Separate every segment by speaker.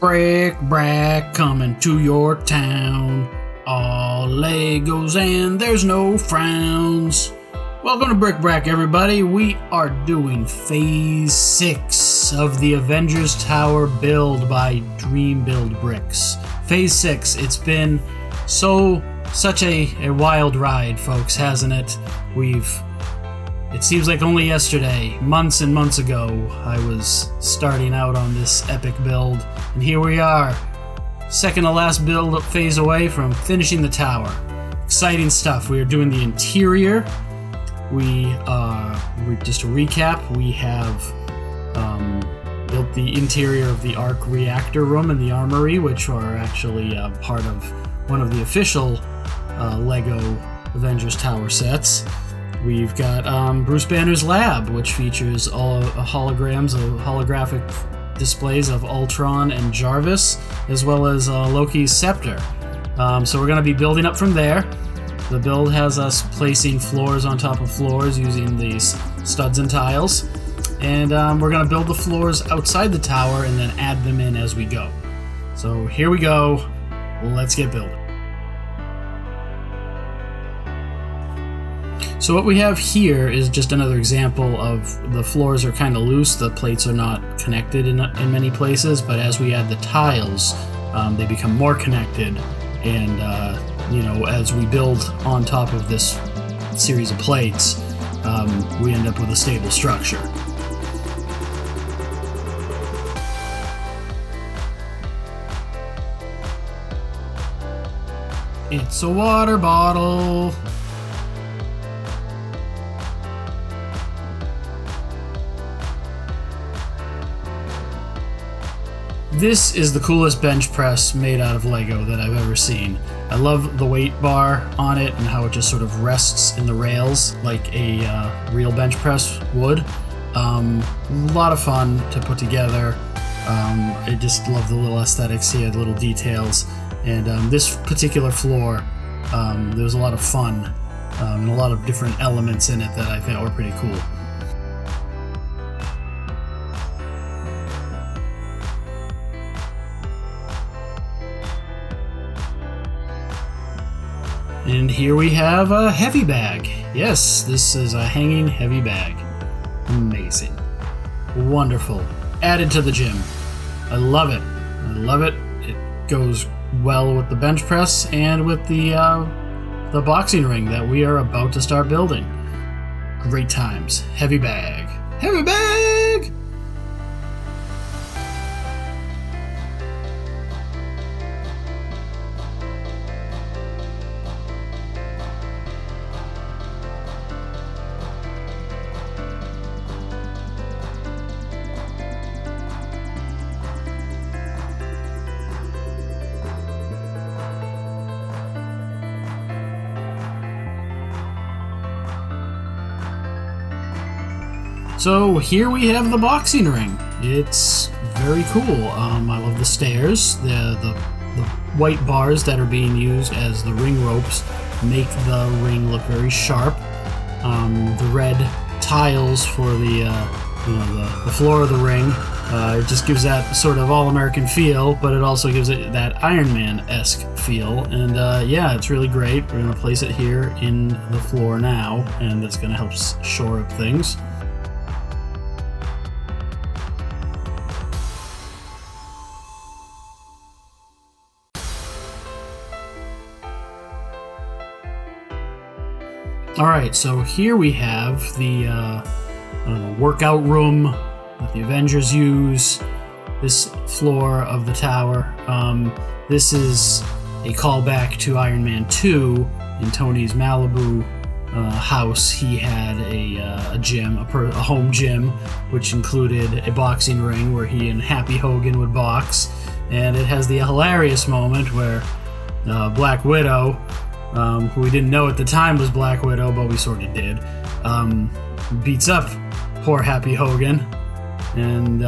Speaker 1: Brick Brack coming to your town. All Legos and there's no frowns. Welcome to Brick Brack, everybody. We are doing Phase 6 of the Avengers Tower build by DreamBuildBricks. Phase 6, it's been such a wild ride, folks, hasn't it? It seems like only yesterday, months and months ago, I was starting out on this epic build, and here we are, second to last build phase away from finishing the tower. Exciting stuff. We are doing the interior. Just to recap, we have built the interior of the Arc reactor room and the armory, which are actually part of one of the official Lego Avengers Tower sets. We've got Bruce Banner's lab, which features holographic displays of Ultron and Jarvis, as well as Loki's scepter. So we're going to be building up from there. The build has us placing floors on top of floors using these studs and tiles. And we're going to build the floors outside the tower and then add them in as we go. So here we go. Let's get building. So what we have here is just another example of the floors are kind of loose. The plates are not connected in many places, but as we add the tiles, they become more connected. And as we build on top of this series of plates, we end up with a stable structure. It's a water bottle. This is the coolest bench press made out of Lego that I've ever seen. I love the weight bar on it and how it just sort of rests in the rails like a real bench press would. A lot of fun to put together. I just love the little aesthetics here, the little details. And this particular floor, there was a lot of fun and a lot of different elements in it that I thought were pretty cool. And here we have a heavy bag. Yes, this is a hanging heavy bag. Amazing. Wonderful. Added to the gym. I love it. I love it. It goes well with the bench press and with the boxing ring that we are about to start building. Great times. Heavy bag. Heavy bag! So here we have the boxing ring. It's very cool. I love the stairs. The white bars that are being used as the ring ropes make the ring look very sharp. The red tiles for the floor of the ring. It just gives that sort of all-American feel, but it also gives it that Iron Man-esque feel. And yeah, it's really great. We're going to place it here in the floor now, and that's going to help shore up things. Alright, so here we have the workout room that the Avengers use, this floor of the tower. This is a callback to Iron Man 2. In Tony's Malibu house, he had a gym, a home gym, which included a boxing ring where he and Happy Hogan would box. And it has the hilarious moment where Black Widow, who we didn't know at the time was Black Widow, but we sort of did, beats up poor Happy Hogan. And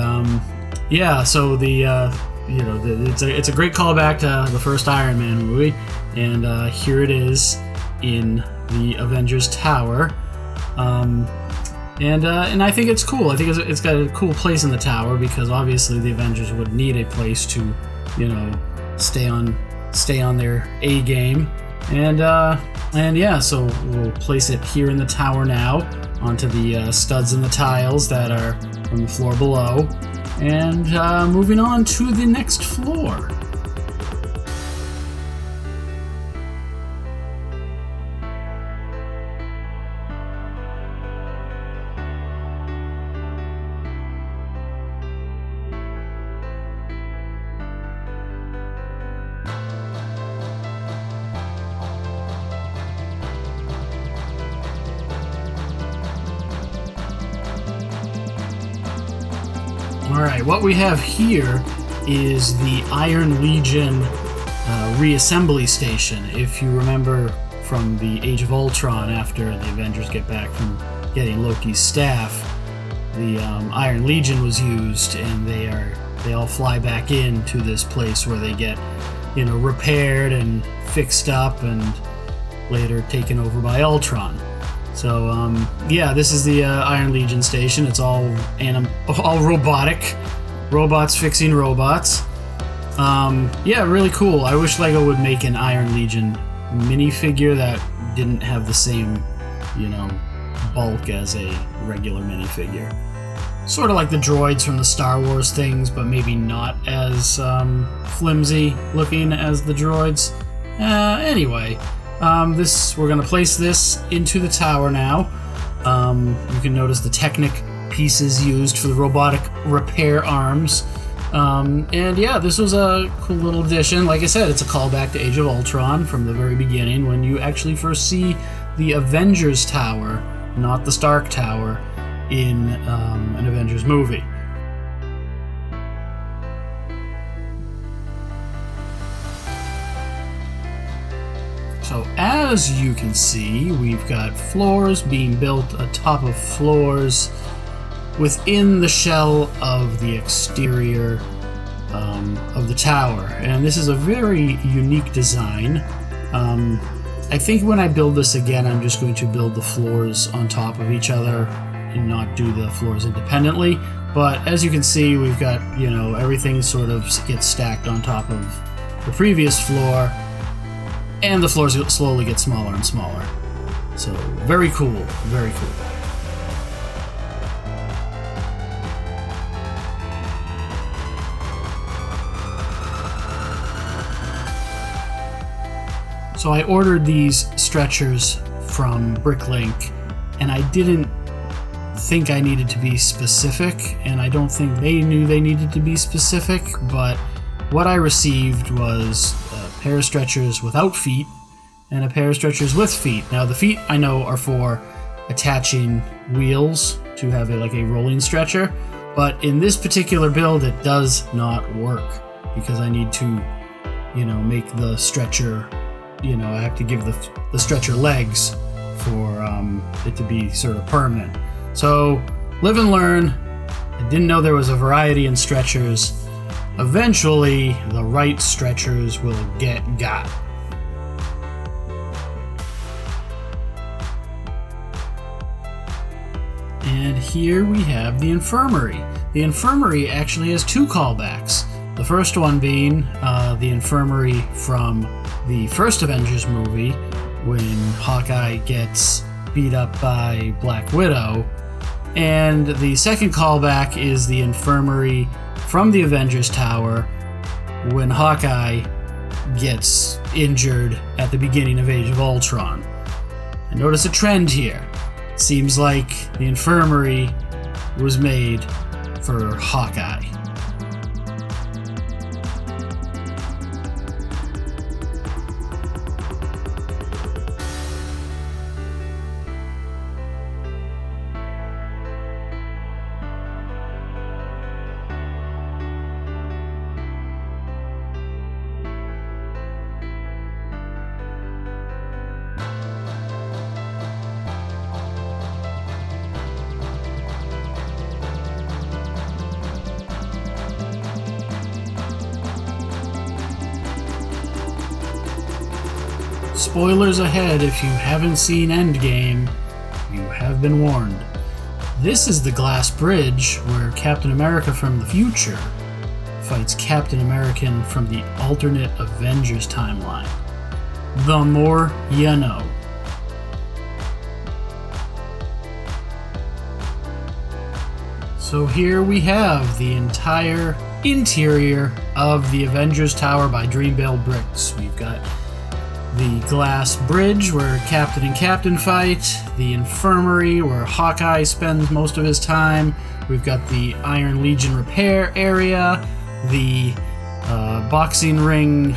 Speaker 1: yeah, so it's a great callback to the first Iron Man movie, and here it is in the Avengers Tower. And I think it's cool. I think it's got a cool place in the tower because obviously the Avengers would need a place to, you know, stay on their A game. And yeah, so we'll place it here in the tower now onto the studs and the tiles that are from the floor below. And moving on to the next floor. Alright, what we have here is the Iron Legion reassembly station. If you remember from the Age of Ultron, after the Avengers get back from getting Loki's staff, the Iron Legion was used, and they all fly back into this place where they get, you know, repaired and fixed up and later taken over by Ultron. So, yeah, this is the Iron Legion station. It's all robotic. Robots fixing robots. Yeah, really cool. I wish LEGO would make an Iron Legion minifigure that didn't have the same, you know, bulk as a regular minifigure. Sort of like the droids from the Star Wars things, but maybe not as flimsy looking as the droids. Anyway. We're going to place this into the tower now. You can notice the Technic pieces used for the robotic repair arms. And yeah, this was a cool little addition. Like I said, it's a callback to Age of Ultron from the very beginning when you actually first see the Avengers Tower, not the Stark Tower, in an Avengers movie. So as you can see, we've got floors being built atop of floors within the shell of the exterior of the tower. And this is a very unique design. I think when I build this again, I'm just going to build the floors on top of each other and not do the floors independently. But as you can see, we've got, you know, everything sort of gets stacked on top of the previous floor. And the floors slowly get smaller and smaller. So, very cool, very cool. So I ordered these stretchers from Bricklink, and I didn't think I needed to be specific, and I don't think they knew they needed to be specific, but what I received was a pair of stretchers without feet and a pair of stretchers with feet. Now the feet I know are for attaching wheels to have like a rolling stretcher, but in this particular build it does not work because I need to, you know, make the stretcher, you know, I have to give the stretcher legs for it to be sort of permanent. So live and learn. I didn't know there was a variety in stretchers. Eventually, the right stretchers will get got. And here we have the infirmary. The infirmary actually has two callbacks. The first one being the infirmary from the first Avengers movie when Hawkeye gets beat up by Black Widow. And the second callback is the infirmary from the Avengers Tower when Hawkeye gets injured at the beginning of Age of Ultron. I notice a trend here. It seems like the infirmary was made for Hawkeye. Spoilers ahead, if you haven't seen Endgame, you have been warned. This is the glass bridge where Captain America from the future fights Captain American from the alternate Avengers timeline. The more you know. So here we have the entire interior of the Avengers Tower by DreamBuildBricks. We've got the glass bridge where Captain and Captain fight, the infirmary where Hawkeye spends most of his time, we've got the Iron Legion repair area, the boxing ring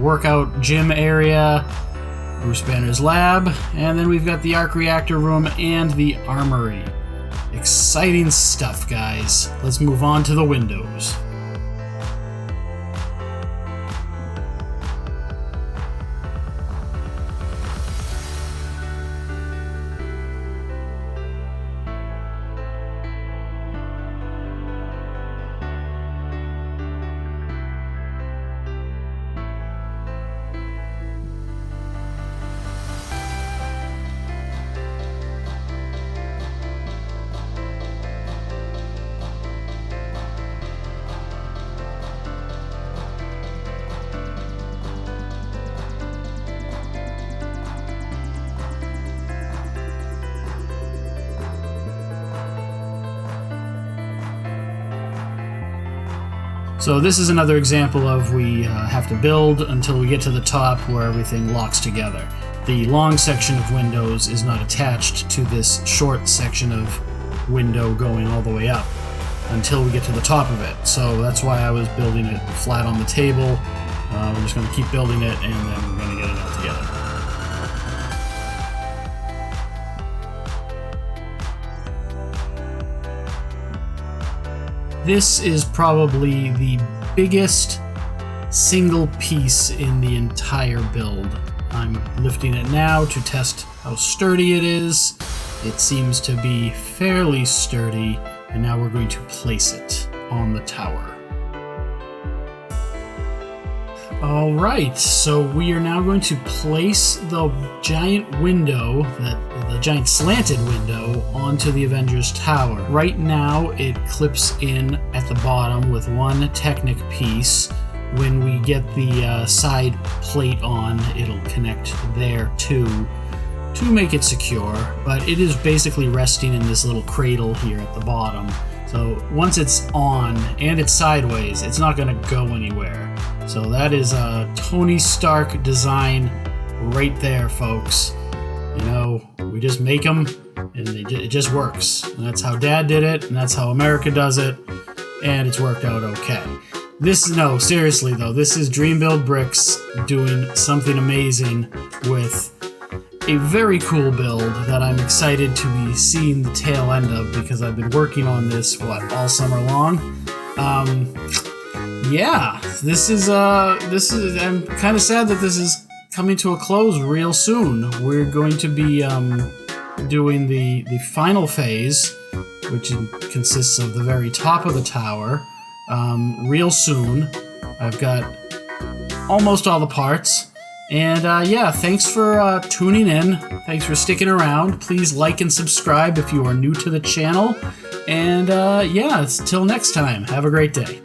Speaker 1: workout gym area, Bruce Banner's lab, and then we've got the arc reactor room and the armory. Exciting stuff, guys. Let's move on to the windows. So this is another example of we have to build until we get to the top where everything locks together. The long section of windows is not attached to this short section of window going all the way up until we get to the top of it. So that's why I was building it flat on the table. We're just going to keep building it and then we're going to get it all together. This is probably the biggest single piece in the entire build. I'm lifting it now to test how sturdy it is. It seems to be fairly sturdy, and now we're going to place it on the tower. Alright, so we are now going to place the giant window, the giant slanted window, onto the Avengers Tower. Right now it clips in at the bottom with one Technic piece. When we get the side plate on, it'll connect there too to make it secure, but it is basically resting in this little cradle here at the bottom. So once it's on and it's sideways, it's not going to go anywhere. So that is a Tony Stark design right there, folks. You know, we just make them and it just works. And that's how Dad did it, and that's how America does it, and it's worked out okay. No, seriously though, this is DreamBuildBricks doing something amazing with a very cool build that I'm excited to be seeing the tail end of, because I've been working on this, all summer long. Yeah, this is, I'm kind of sad that this is coming to a close real soon. We're going to be, doing the final phase, which consists of the very top of the tower, real soon. I've got almost all the parts. And yeah, thanks for tuning in. Thanks for sticking around. Please like and subscribe if you are new to the channel. And yeah, till next time, have a great day.